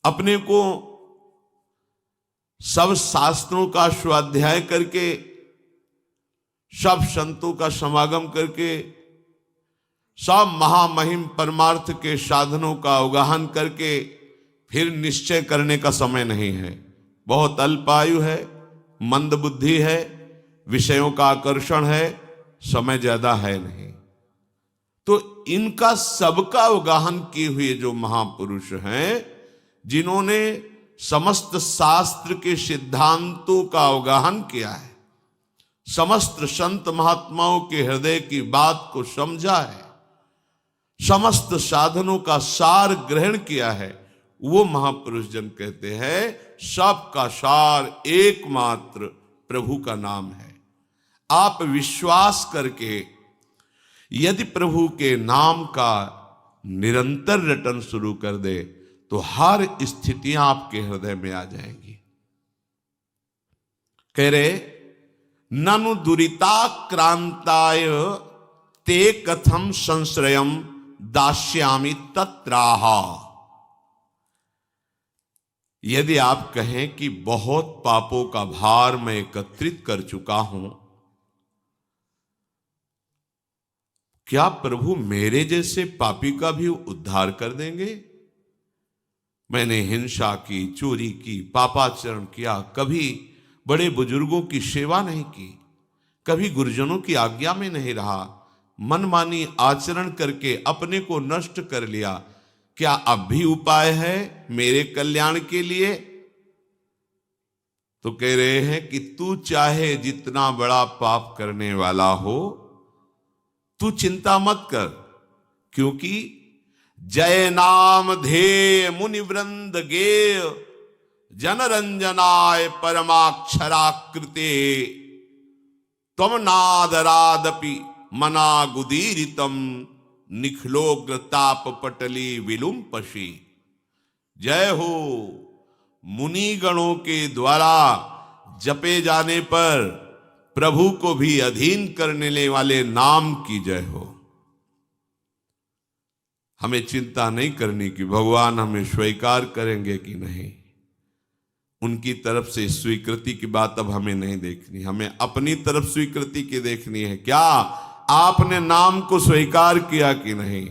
अपने को सब शास्त्रों का स्वाध्याय करके, सब संतों का समागम करके, सब महामहिम परमार्थ के साधनों का अवगाहन करके फिर निश्चय करने का समय नहीं है। बहुत अल्पायु है, मंद बुद्धि है, विषयों का आकर्षण है, समय ज्यादा है नहीं। तो इनका सबका अवगाहन किए हुए जो महापुरुष हैं, जिन्होंने समस्त शास्त्र के सिद्धांतों का अवगाहन किया है, समस्त संत महात्माओं के हृदय की बात को समझा है, समस्त साधनों का सार ग्रहण किया है, वो महापुरुष जन कहते हैं सबका सार एकमात्र प्रभु का नाम है। आप विश्वास करके यदि प्रभु के नाम का निरंतर रटन शुरू कर दे तो हर स्थितियां आपके हृदय में आ जाएंगी। कह रहे ननु दुरिताक्रांताय ते कथम संश्रयम दास्यामि तत्राहा। यदि आप कहें कि बहुत पापों का भार मैं एकत्रित कर चुका हूं, क्या प्रभु मेरे जैसे पापी का भी उद्धार कर देंगे? मैंने हिंसा की, चोरी की, पापाचरण किया, कभी बड़े बुजुर्गों की सेवा नहीं की, कभी गुरुजनों की आज्ञा में नहीं रहा, मनमानी आचरण करके अपने को नष्ट कर लिया, क्या अब भी उपाय है मेरे कल्याण के लिए? तो कह रहे हैं कि तू चाहे जितना बड़ा पाप करने वाला हो, तू चिंता मत कर, क्योंकि जय नाम धेय मुनि वृंद गेय जनरंजनाय परमाक्षराकृते तम नादरादपि मनागुदीरितम निखलोग्र ताप पटली विलुम्पशी। जय हो, मुनिगणों के द्वारा जपे जाने पर प्रभु को भी अधीन करने वाले नाम की जय हो। हमें चिंता नहीं करनी कि भगवान हमें स्वीकार करेंगे कि नहीं, उनकी तरफ से स्वीकृति की बात अब हमें नहीं देखनी, हमें अपनी तरफ स्वीकृति की देखनी है। क्या आपने नाम को स्वीकार किया कि नहीं?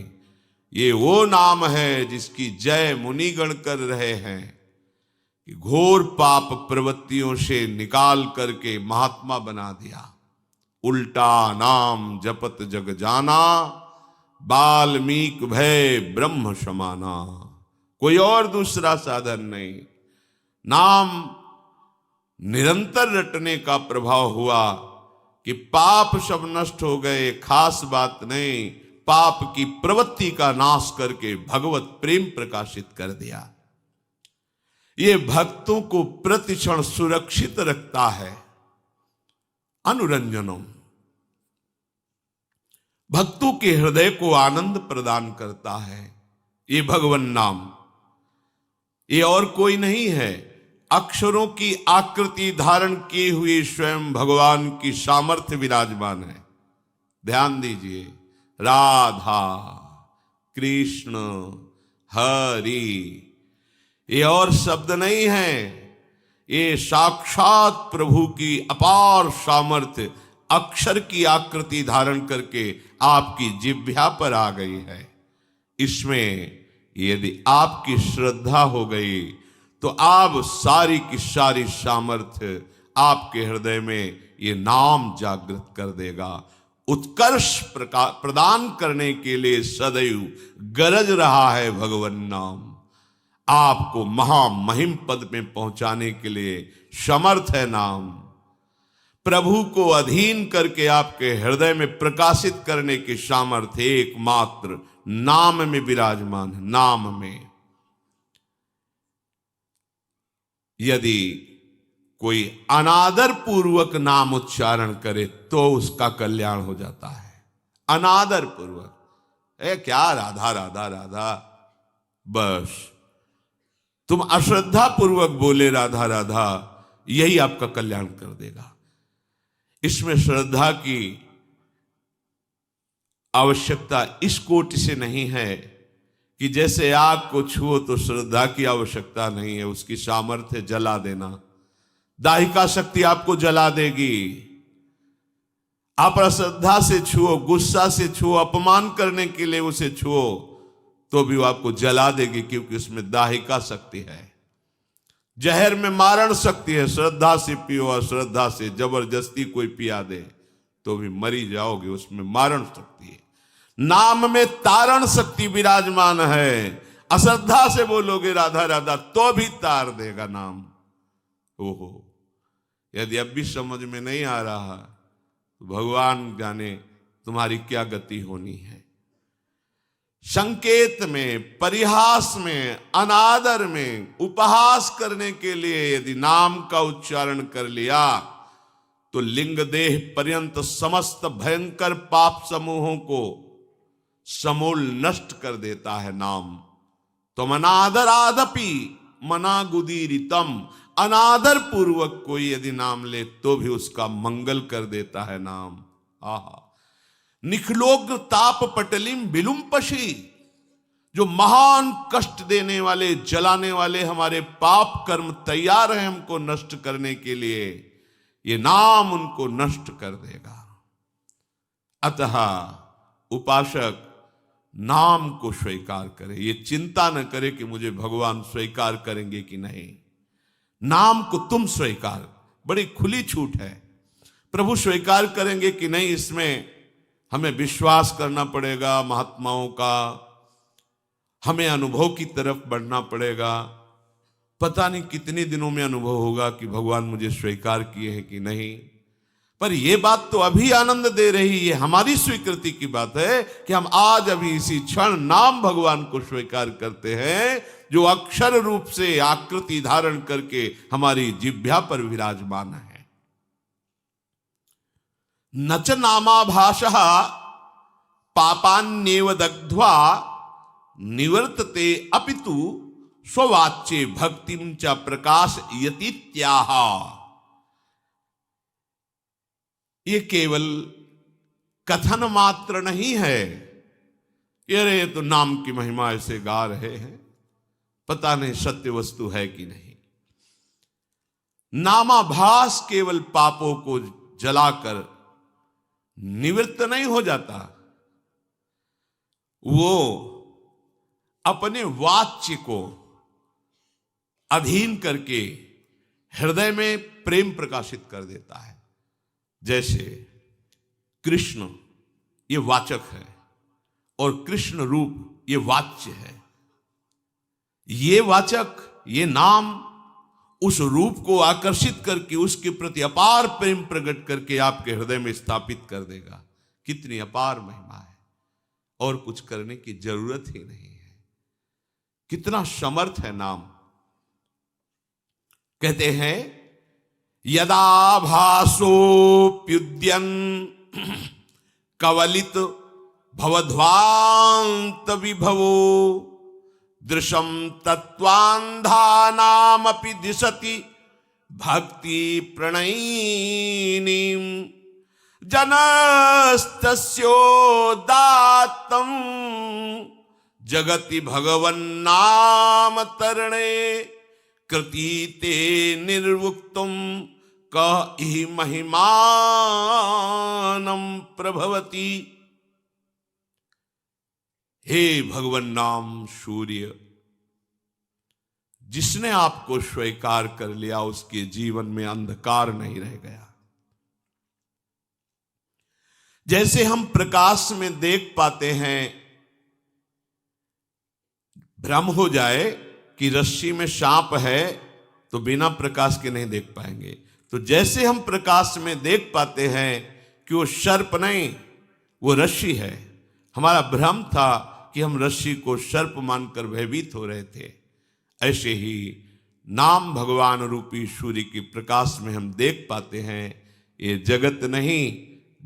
ये वो नाम है जिसकी जय मुनिगण कर रहे हैं, कि घोर पाप प्रवृत्तियों से निकाल करके महात्मा बना दिया। उल्टा नाम जपत जग जाना, वाल्मीकि भय ब्रह्म समाना। कोई और दूसरा साधन नहीं, नाम निरंतर रटने का प्रभाव हुआ कि पाप सब नष्ट हो गए। खास बात नहीं, पाप की प्रवृत्ति का नाश करके भगवत प्रेम प्रकाशित कर दिया। ये भक्तों को प्रतिक्षण सुरक्षित रखता है। अनुरंजनम, भक्तों के हृदय को आनंद प्रदान करता है ये भगवन नाम। ये और कोई नहीं है, अक्षरों की आकृति धारण किए हुए स्वयं भगवान की सामर्थ्य विराजमान है। ध्यान दीजिए, राधा कृष्ण हरि, ये और शब्द नहीं है, ये साक्षात प्रभु की अपार सामर्थ्य अक्षर की आकृति धारण करके आपकी जिह्वा पर आ गई है। इसमें यदि आपकी श्रद्धा हो गई तो आप सारी की सारी सामर्थ्य आपके हृदय में ये नाम जागृत कर देगा। उत्कर्ष प्रदान करने के लिए सदैव गरज रहा है भगवन नाम। आपको महामहिम पद में पहुंचाने के लिए समर्थ है नाम। प्रभु को अधीन करके आपके हृदय में प्रकाशित करने की सामर्थ्य एकमात्र नाम में विराजमान है। नाम में यदि कोई अनादर पूर्वक नाम उच्चारण करे तो उसका कल्याण हो जाता है। अनादर पूर्वक, क्या राधा राधा राधा, बस तुम अश्रद्धा पूर्वक बोले राधा राधा, यही आपका कल्याण कर देगा। इसमें श्रद्धा की आवश्यकता इस कोटि से नहीं है कि जैसे आग को छुओ तो श्रद्धा की आवश्यकता नहीं है, उसकी सामर्थ्य जला देना। दाहिका शक्ति आपको जला देगी। आप अश्रद्धा से छुओ, गुस्सा से छुओ, अपमान करने के लिए उसे छुओ तो भी वो आपको जला देगी, क्योंकि उसमें दाहिका शक्ति है। जहर में मारण शक्ति है। श्रद्धा से पियो, अश्रद्धा से जबरदस्ती कोई पिया दे तो भी मरी जाओगे, उसमें मारण शक्ति है। नाम में तारण शक्ति विराजमान है। अश्रद्धा से बोलोगे राधा राधा तो भी तार देगा नाम। ओहो, यदि अब भी समझ में नहीं आ रहा तो भगवान जाने तुम्हारी क्या गति होनी है। संकेत में, परिहास में, अनादर में, उपहास करने के लिए यदि नाम का उच्चारण कर लिया तो लिंग देह पर्यंत समस्त भयंकर पाप समूहों को समूल नष्ट कर देता है नाम। तो अनादरादपि मना गुदीरितम, अनादर पूर्वक कोई यदि नाम ले तो भी उसका मंगल कर देता है नाम। आहा, निखलोग्र ताप पटलिम विलुम्पशी, जो महान कष्ट देने वाले, जलाने वाले हमारे पाप कर्म तैयार हैं हमको नष्ट करने के लिए, ये नाम उनको नष्ट कर देगा। अतः उपासक नाम को स्वीकार करे, ये चिंता न करे कि मुझे भगवान स्वीकार करेंगे कि नहीं। नाम को तुम स्वीकार, बड़ी खुली छूट है। प्रभु स्वीकार करेंगे कि नहीं, इसमें हमें विश्वास करना पड़ेगा महात्माओं का, हमें अनुभव की तरफ बढ़ना पड़ेगा। पता नहीं कितने दिनों में अनुभव होगा कि भगवान मुझे स्वीकार किए हैं कि नहीं। पर यह बात तो अभी आनंद दे रही है, हमारी स्वीकृति की बात है कि हम आज अभी इसी क्षण नाम भगवान को स्वीकार करते हैं, जो अक्षर रूप से आकृति धारण करके हमारी जिह्वा पर विराजमान है। नच नामाभासः पापान्येव दग्ध्वा निवर्तते अपितु स्ववाच्ये भक्तिं च प्रकाशयतीत्याह। ये केवल कथन मात्र नहीं है। ये तो नाम की महिमा ऐसे गा रहे हैं, पता नहीं सत्य वस्तु है कि नहीं। नामाभास केवल पापों को जलाकर निवृत्त नहीं हो जाता, वो अपने वाच्य को अधीन करके हृदय में प्रेम प्रकाशित कर देता है। जैसे कृष्ण ये वाचक है और कृष्ण रूप ये वाच्य है। ये वाचक, ये नाम उस रूप को आकर्षित करके उसके प्रति अपार प्रेम प्रकट करके आपके हृदय में स्थापित कर देगा। कितनी अपार महिमा है, और कुछ करने की जरूरत ही नहीं है। कितना समर्थ है नाम। कहते हैं यदा भासोप्युद्यन् कवलित भवध्वांत विभवो दृशम तत्वान्धानामपि दिशति भक्ति प्रणयिनीं जनस्तस्योदात्तं जगति भगवन्नाम तरणे कृतीते निर्वुक्तुम कहि महिमानं प्रभवति। हे भगवन नाम सूर्य, जिसने आपको स्वीकार कर लिया उसके जीवन में अंधकार नहीं रह गया। जैसे हम प्रकाश में देख पाते हैं, भ्रम हो जाए कि रस्सी में सांप है तो बिना प्रकाश के नहीं देख पाएंगे, तो जैसे हम प्रकाश में देख पाते हैं कि वो सर्प नहीं, वो रस्सी है। हमारा भ्रम था कि हम रस्सी को सर्प मानकर भयभीत हो रहे थे। ऐसे ही नाम भगवान रूपी सूर्य के प्रकाश में हम देख पाते हैं ये जगत नहीं,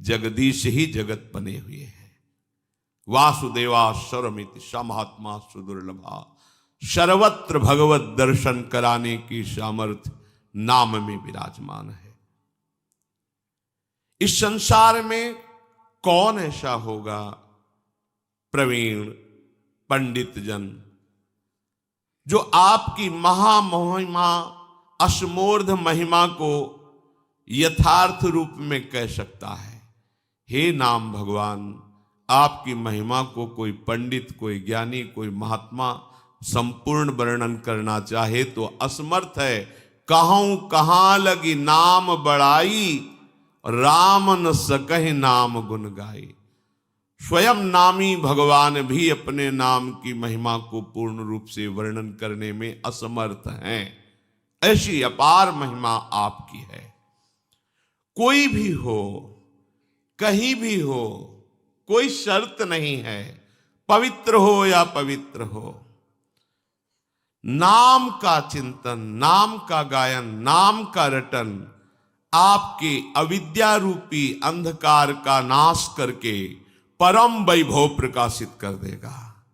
जगदीश ही जगत बने हुए हैं। वासुदेवा सर्वमिति स महात्मा सुदुर्लभा, सर्वत्र भगवत दर्शन कराने की सामर्थ्य नाम में विराजमान है। इस संसार में कौन ऐसा होगा प्रवीण, पंडित जन, जो आपकी महामहिमा अश्मोर्ध महिमा को यथार्थ रूप में कह सकता है। हे नाम भगवान, आपकी महिमा को कोई पंडित, कोई ज्ञानी, कोई महात्मा संपूर्ण वर्णन करना चाहे तो असमर्थ है। कहूं कहां लगी नाम बड़ाई, राम न सकहि नाम गुण गाई। स्वयं नामी भगवान भी अपने नाम की महिमा को पूर्ण रूप से वर्णन करने में असमर्थ हैं। ऐसी अपार महिमा आपकी है। कोई भी हो, कहीं भी हो, कोई शर्त नहीं है, पवित्र हो या पवित्र हो। नाम का चिंतन, नाम का गायन, नाम का रटन आपके अविद्या रूपी अंधकार का नाश करके परम वैभव प्रकाशित कर देगा।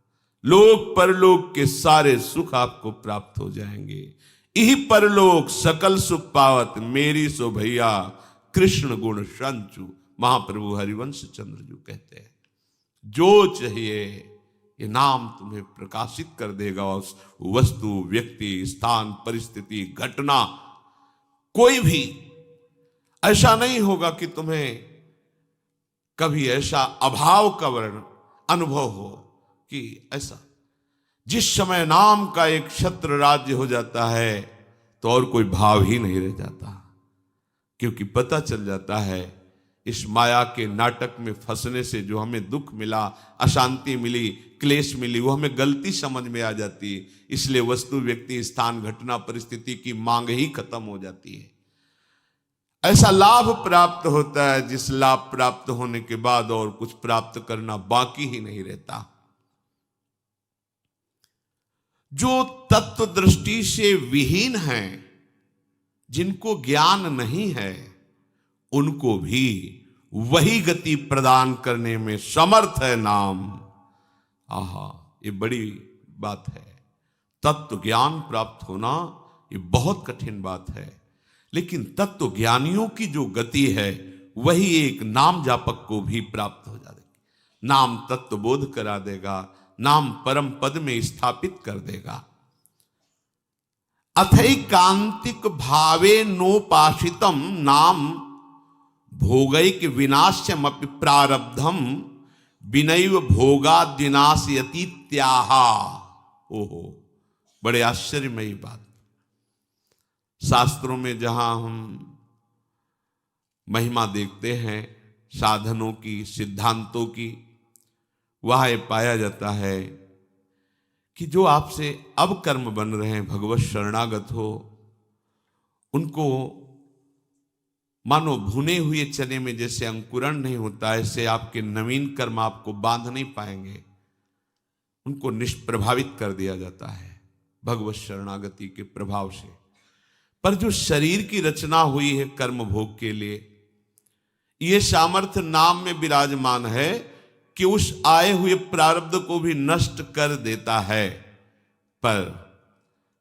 लोक परलोक के सारे सुख आपको प्राप्त हो जाएंगे। यही परलोक सकल सुख पावत, मेरी सो भैया कृष्ण गुण संचु। महाप्रभु हरिवंश चंद्र जी कहते हैं, जो चाहिए ये नाम तुम्हें प्रकाशित कर देगा। उस वस्तु, व्यक्ति, स्थान, परिस्थिति, घटना, कोई भी ऐसा नहीं होगा कि तुम्हें कभी ऐसा अभाव का वर्ण अनुभव हो कि ऐसा। जिस समय नाम का एक छत्र राज्य हो जाता है तो और कोई भाव ही नहीं रह जाता, क्योंकि पता चल जाता है इस माया के नाटक में फंसने से जो हमें दुख मिला, अशांति मिली, क्लेश मिली, वो हमें गलती समझ में आ जाती है। इसलिए वस्तु, व्यक्ति, स्थान, घटना, परिस्थिति की मांग ही खत्म हो जाती है। ऐसा लाभ प्राप्त होता है जिस लाभ प्राप्त होने के बाद और कुछ प्राप्त करना बाकी ही नहीं रहता। जो तत्व दृष्टि से विहीन हैं, जिनको ज्ञान नहीं है, उनको भी वही गति प्रदान करने में समर्थ है नाम। आहा, ये बड़ी बात है। तत्व ज्ञान प्राप्त होना ये बहुत कठिन बात है, लेकिन तत्व ज्ञानियों की जो गति है वही एक नाम जापक को भी प्राप्त हो जाएगी। नाम तत्व बोध करा देगा, नाम परम पद में स्थापित कर देगा। अथैकांतिक भावे नोपासितम नाम भोगैक विनाश्यमपि प्रारब्धम विनैव भोगाद्विनाशयतीत्याहा। ओहो, बड़े आश्चर्यमयी बात। शास्त्रों में जहां हम महिमा देखते हैं साधनों की, सिद्धांतों की, वहां यह पाया जाता है कि जो आपसे अब कर्म बन रहे हैं, भगवत शरणागत हो, उनको मानो भुने हुए चने में जैसे अंकुरण नहीं होता, ऐसे आपके नवीन कर्म आपको बांध नहीं पाएंगे। उनको निष्प्रभावित कर दिया जाता है भगवत शरणागति के प्रभाव से। पर जो शरीर की रचना हुई है कर्म भोग के लिए, यह सामर्थ्य नाम में विराजमान है कि उस आए हुए प्रारब्ध को भी नष्ट कर देता है। पर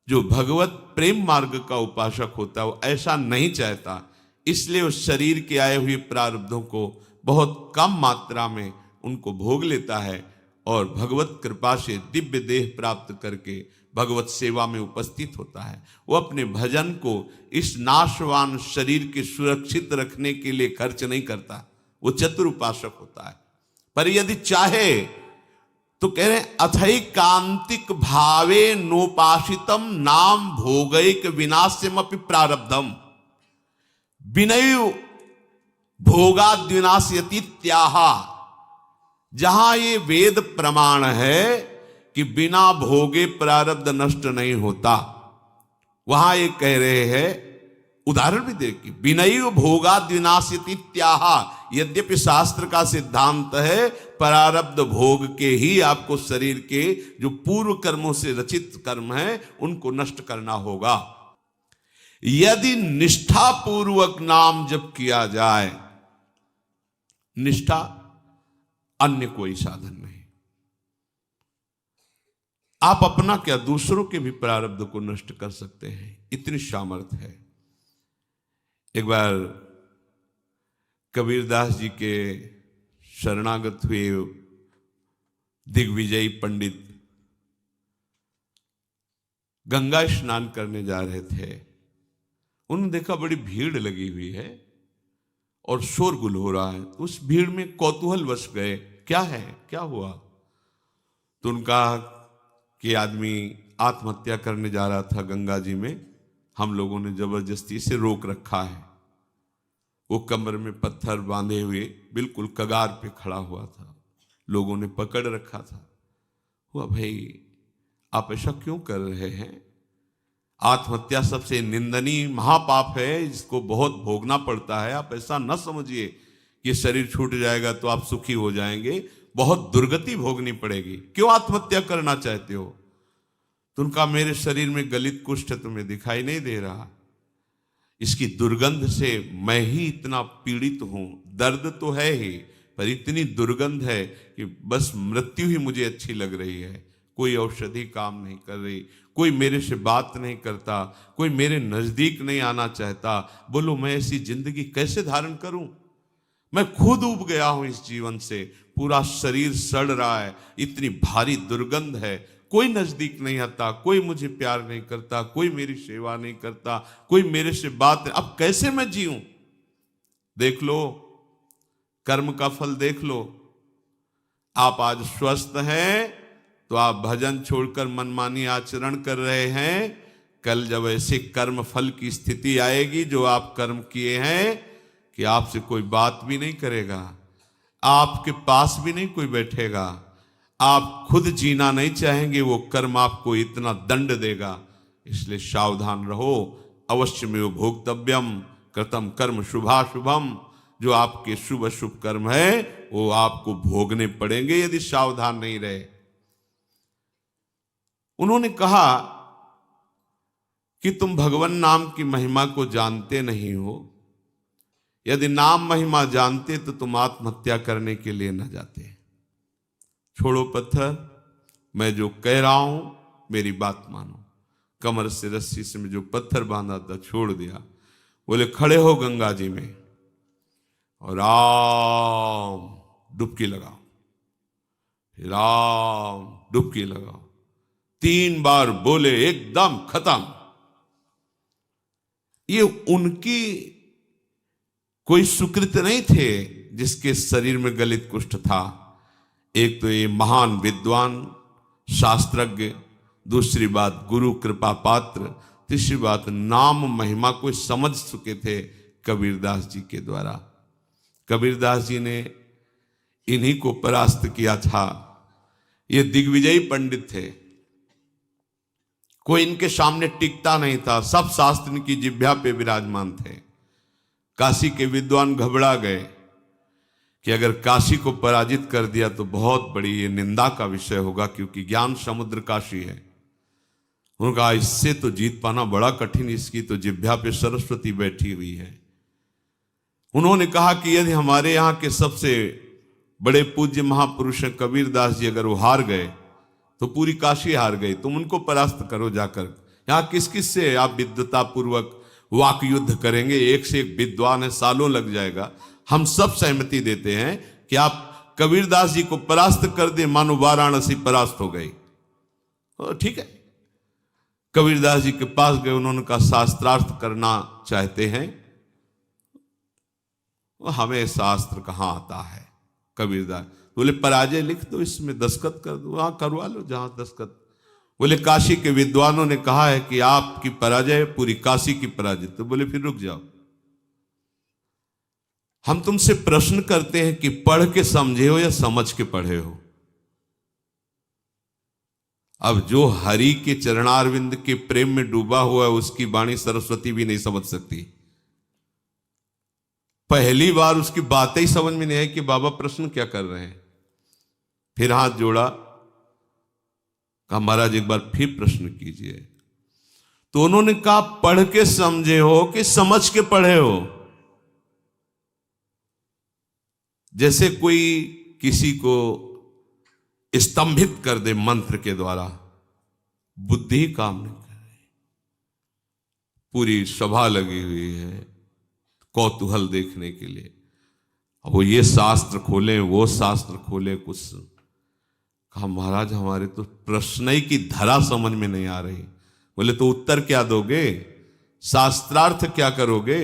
जो भगवत प्रेम मार्ग का उपासक होता है वो ऐसा नहीं चाहता, इसलिए उस शरीर के आए हुए प्रारब्धों को बहुत कम मात्रा में उनको भोग लेता है और भगवत कृपा से दिव्य देह प्राप्त करके भगवत सेवा में उपस्थित होता है। वो अपने भजन को इस नाशवान शरीर के सुरक्षित रखने के लिए खर्च नहीं करता, वो चतुर उपासक होता है। पर यदि चाहे तो कह रहे हैं अथैकांतिक भावे नोपासितम नाम भोगैक विनाश्यमपि प्रारब्धम विनैव भोगाद्विनाशयतीत्याहा। जहां ये वेद प्रमाण है कि बिना भोगे प्रारब्ध नष्ट नहीं होता, वहां ये कह रहे हैं, उदाहरण भी देखिए, विनैव भोगाद्विनाशयतीत्याहा। यद्यपि शास्त्र का सिद्धांत है प्रारब्ध भोग के ही आपको शरीर के जो पूर्व कर्मों से रचित कर्म है उनको नष्ट करना होगा। यदि निष्ठा पूर्वक नाम जप किया जाए, निष्ठा अन्य कोई साधन नहीं, आप अपना क्या दूसरों के भी प्रारब्ध को नष्ट कर सकते हैं, इतनी सामर्थ्य है। एक बार कबीरदास जी के शरणागत हुए दिग्विजयी पंडित गंगा स्नान करने जा रहे थे। उन्होंने देखा बड़ी भीड़ लगी हुई है और शोरगुल हो रहा है, तो उस भीड़ में कौतूहल वश गए, क्या है, क्या हुआ। तो उनका कि आदमी आत्महत्या करने जा रहा था गंगा जी में, हम लोगों ने जबरदस्ती से रोक रखा है। वो कमर में पत्थर बांधे हुए बिल्कुल कगार पे खड़ा हुआ था, लोगों ने पकड़ रखा था। हुआ भाई आप ऐसा क्यों कर रहे हैं? आत्महत्या सबसे निंदनीय महापाप है, जिसको बहुत भोगना पड़ता है। आप ऐसा न समझिए कि शरीर छूट जाएगा तो आप सुखी हो जाएंगे, बहुत दुर्गति भोगनी पड़ेगी। क्यों आत्महत्या करना चाहते हो? तो उनका मेरे शरीर में गलित कुष्ठ तुम्हें दिखाई नहीं दे रहा, इसकी दुर्गंध से मैं ही इतना पीड़ित हूं। दर्द तो है ही, पर इतनी दुर्गंध है कि बस मृत्यु ही मुझे अच्छी लग रही है। कोई औषधि काम नहीं कर रही, कोई मेरे से बात नहीं करता, कोई मेरे नजदीक नहीं आना चाहता। बोलो मैं ऐसी जिंदगी कैसे धारण करूं? मैं खुद उब गया हूं इस जीवन से, पूरा शरीर सड़ रहा है, इतनी भारी दुर्गंध है। कोई नजदीक नहीं आता, कोई मुझे प्यार नहीं करता, कोई मेरी सेवा नहीं करता, कोई मेरे से बात नहीं। अब कैसे मैं जीऊं? देख लो, कर्म का फल देख लो। आप आज स्वस्थ हैं तो आप भजन छोड़कर मनमानी आचरण कर रहे हैं। कल जब ऐसे कर्म फल की स्थिति आएगी जो आप कर्म किए हैं, कि आपसे कोई बात भी नहीं करेगा, आपके पास भी नहीं कोई बैठेगा, आप खुद जीना नहीं चाहेंगे, वो कर्म आपको इतना दंड देगा। इसलिए सावधान रहो। अवश्य में भोक्तव्यम कृतम कर्म शुभाशुभम। जो आपके शुभ अशुभ कर्म है वो आपको भोगने पड़ेंगे यदि सावधान नहीं रहे। उन्होंने कहा कि तुम भगवान नाम की महिमा को जानते नहीं हो। यदि नाम महिमा जानते तो तुम आत्महत्या करने के लिए न जाते। छोड़ो पत्थर, मैं जो कह रहा हूं मेरी बात मानो। कमर से रस्सी से मैं जो पत्थर बांधा था छोड़ दिया। बोले खड़े हो गंगा जी में और राम डुबकी लगाओ, राम डुबकी लगाओ। 3 बार बोले, एकदम खत्म। ये उनकी कोई सुकृत नहीं थे जिसके शरीर में गलित कुष्ठ था। एक तो ये महान विद्वान शास्त्रज्ञ, दूसरी बात गुरु कृपा पात्र, तीसरी बात नाम महिमा को समझ चुके थे कबीरदास जी के द्वारा। कबीरदास जी ने इन्हीं को परास्त किया था। ये दिग्विजयी पंडित थे, कोई इनके सामने टिकता नहीं था। सब शास्त्र इनकी जिह्वा पे विराजमान थे। काशी के विद्वान घबरा गए कि अगर काशी को पराजित कर दिया तो बहुत बड़ी ये निंदा का विषय होगा, क्योंकि ज्ञान समुद्र काशी है। उनका इससे तो जीत पाना बड़ा कठिन, इसकी तो जिह्वा पे सरस्वती बैठी हुई है। उन्होंने कहा कि यदि हमारे यहाँ के सबसे बड़े पूज्य महापुरुष कबीरदास जी अगर वो हार गए तो पूरी काशी हार गई। तुम उनको परास्त करो जाकर। यहाँ किस किस से आप विद्वता पूर्वक वाक युद्ध करेंगे? एक से एक विद्वान है, सालों लग जाएगा। हम सब सहमति देते हैं कि आप कबीरदास जी को परास्त कर दे, मानो वाराणसी परास्त हो गई। ठीक है, कबीरदास जी के पास गए। उन्होंने कहा शास्त्रार्थ करना चाहते हैं। हमें शास्त्र कहां आता है? कबीरदास बोले पराजय लिख दो, इसमें दस्तखत कर दो। वहां करवा लो जहां दस्तखत। बोले काशी के विद्वानों ने कहा है कि आपकी पराजय पूरी काशी की पराजय। तो बोले फिर रुक जाओ, हम तुमसे प्रश्न करते हैं कि पढ़ के समझे हो या समझ के पढ़े हो? अब जो हरि के चरणारविंद के प्रेम में डूबा हुआ है उसकी वाणी सरस्वती भी नहीं समझ सकती। पहली बार उसकी बातें ही समझ में नहीं आई कि बाबा प्रश्न क्या कर रहे हैं। फिर हाथ जोड़ा, कहा महाराज एक बार फिर प्रश्न कीजिए। तो उन्होंने कहा पढ़ के समझे हो कि समझ के पढ़े हो? जैसे कोई किसी को स्तंभित कर दे मंत्र के द्वारा, बुद्धि काम नहीं कर रही। पूरी सभा लगी हुई है कौतूहल देखने के लिए। अब वो ये शास्त्र खोले, वो शास्त्र खोले, कुछ कहा महाराज हमारे तो प्रश्न ही की धरा समझ में नहीं आ रही। बोले तो उत्तर क्या दोगे, शास्त्रार्थ क्या करोगे,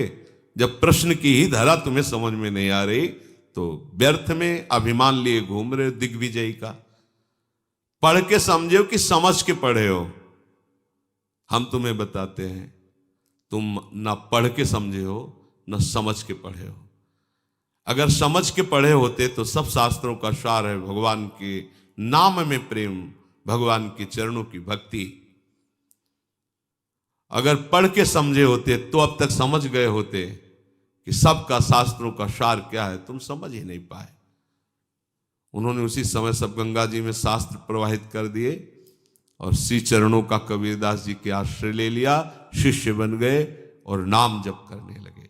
जब प्रश्न की ही धारा तुम्हें समझ में नहीं आ रही तो व्यर्थ में अभिमान लिए घूम रहे हो दिग्विजयी का। पढ़ के समझे हो कि समझ के पढ़े हो? हम तुम्हें बताते हैं, तुम ना पढ़ के समझे हो न समझ के पढ़े हो। अगर समझ के पढ़े होते तो सब शास्त्रों का सार है भगवान के नाम में प्रेम, भगवान के चरणों की भक्ति। अगर पढ़ के समझे होते तो अब तक समझ गए होते कि सबका शास्त्रों का सार क्या है, तुम समझ ही नहीं पाए। उन्होंने उसी समय सब गंगा जी में शास्त्र प्रवाहित कर दिए और श्री चरणों का कबीरदास जी के आश्रय ले लिया, शिष्य बन गए और नाम जप करने लगे।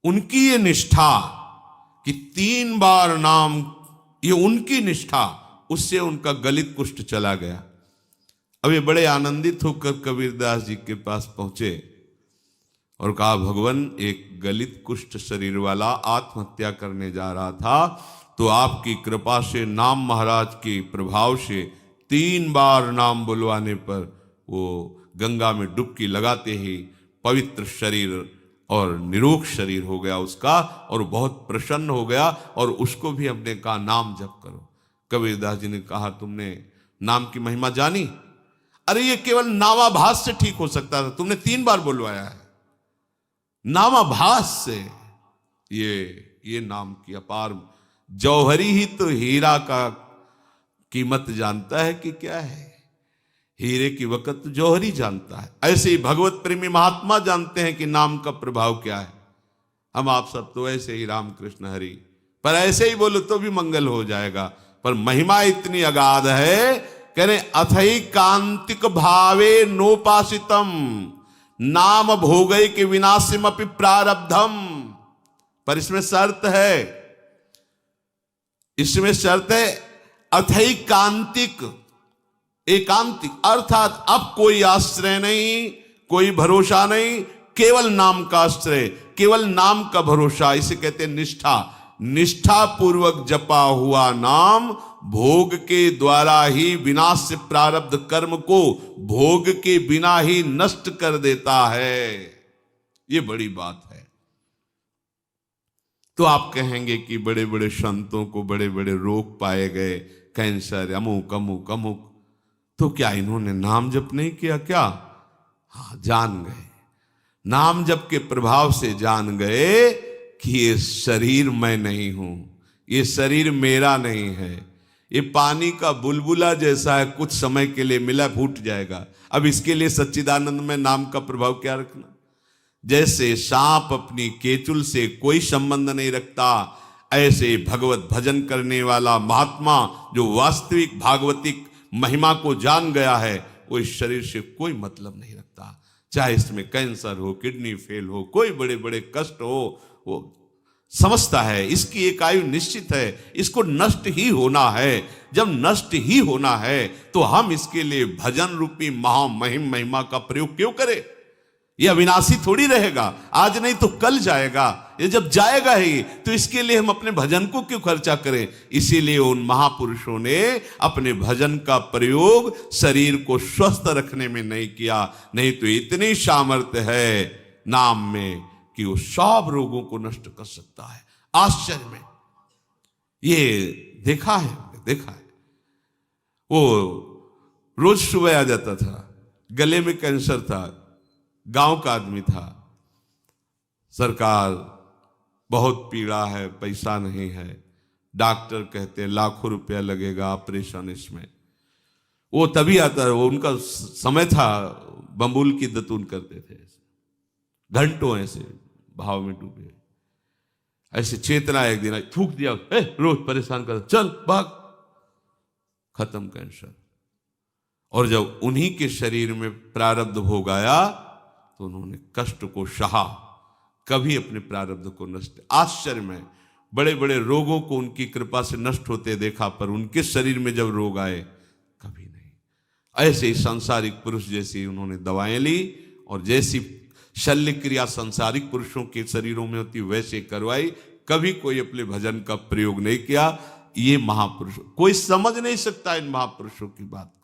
उनकी ये निष्ठा कि 3 बार नाम, ये उनकी निष्ठा, उससे उनका गलित कुष्ठ चला गया। अब ये बड़े आनंदित होकर कबीरदास जी के पास पहुंचे और कहा, भगवान एक गलित कुष्ठ शरीर वाला आत्महत्या करने जा रहा था, तो आपकी कृपा से नाम महाराज के प्रभाव से 3 बार नाम बुलवाने पर वो गंगा में डुबकी लगाते ही पवित्र शरीर और निरोग शरीर हो गया उसका, और बहुत प्रसन्न हो गया। और उसको भी हमने कहा नाम जप करो। कबीरदास जी ने कहा, तुमने नाम की महिमा जानी? अरे ये केवल नामाभास से ठीक हो सकता था, तुमने 3 बार बुलवाया है। नामाभास से ये नाम की अपार, जौहरी ही तो हीरा का कीमत जानता है कि क्या है, हीरे की वक़्त जौहरी जानता है। ऐसे ही भगवत प्रेमी महात्मा जानते हैं कि नाम का प्रभाव क्या है। हम आप सब तो ऐसे ही राम कृष्ण हरि, पर ऐसे ही बोलो तो भी मंगल हो जाएगा, पर महिमा इतनी अगाध है, कह रहे अथई कांतिक भावे नोपासितम नाम भोगई के विनाशिम अपि प्रारब्धम। पर इसमें शर्त है, इसमें शर्त है अथई कांतिक, एकांतिक, अर्थात अब कोई आश्रय नहीं, कोई भरोसा नहीं, केवल नाम का आश्रय, केवल नाम का भरोसा। इसे कहते हैं निष्ठा। निष्ठा पूर्वक जपा हुआ नाम भोग के द्वारा ही विनाश प्रारब्ध कर्म को भोग के बिना ही नष्ट कर देता है। ये बड़ी बात है। तो आप कहेंगे कि बड़े बड़े संतों को बड़े बड़े रोग पाए गए, कैंसर, अमुक अमुक अमुक, तो क्या इन्होंने नाम जप नहीं किया क्या? हाँ, जान गए, नाम जप के प्रभाव से जान गए कि ये शरीर मैं नहीं हूं, ये शरीर मेरा नहीं है, ये पानी का बुलबुला जैसा है, कुछ समय के लिए मिला फूट जाएगा। अब इसके लिए सच्चिदानंद में नाम का प्रभाव क्या रखना? जैसे सांप अपनी केचुल से कोई संबंध नहीं रखता, ऐसे भगवत भजन करने वाला महात्मा जो वास्तविक भागवतिक महिमा को जान गया है, वो इस शरीर से कोई मतलब नहीं रखता। चाहे इसमें कैंसर हो, किडनी फेल हो, कोई बड़े बड़े कष्ट हो, वो समझता है इसकी एक आयु निश्चित है, इसको नष्ट ही होना है। जब नष्ट ही होना है तो हम इसके लिए भजन रूपी महामहिम महिमा का प्रयोग क्यों करें? ये अविनाशी थोड़ी रहेगा, आज नहीं तो कल जाएगा। ये जब जाएगा ही तो इसके लिए हम अपने भजन को क्यों खर्चा करें? इसीलिए उन महापुरुषों ने अपने भजन का प्रयोग शरीर को स्वस्थ रखने में नहीं किया, नहीं तो इतनी सामर्थ्य है नाम में कि वो सब रोगों को नष्ट कर सकता है। आश्चर्य में ये देखा है। वो रोज सुबह आ जाता था, गले में कैंसर था, गांव का आदमी था, सरकार बहुत पीड़ा है, पैसा नहीं है, डॉक्टर कहते हैं लाखों रुपया लगेगा ऑपरेशन इसमें। वो तभी आता है, वो उनका समय था, बम्बुल की दतून करते थे, घंटों ऐसे भाव में डूबे। ऐसे चेतना एक दिन थूक दिया, रोज परेशान कर, चल भाग, खत्म कैंसर। और जब उन्हीं के शरीर में प्रारब्ध भोग आया तो उन्होंने कष्ट को सहा, कभी अपने प्रारब्ध को नष्ट। आश्चर्य में बड़े बड़े रोगों को उनकी कृपा से नष्ट होते देखा, पर उनके शरीर में जब रोग आए कभी नहीं। ऐसे ही सांसारिक पुरुष जैसी उन्होंने दवाएं ली और जैसी शल्य क्रिया सांसारिक पुरुषों के शरीरों में होती वैसे करवाई, कभी कोई अपने भजन का प्रयोग नहीं किया। ये महापुरुष, कोई समझ नहीं सकता इन महापुरुषों की बात को।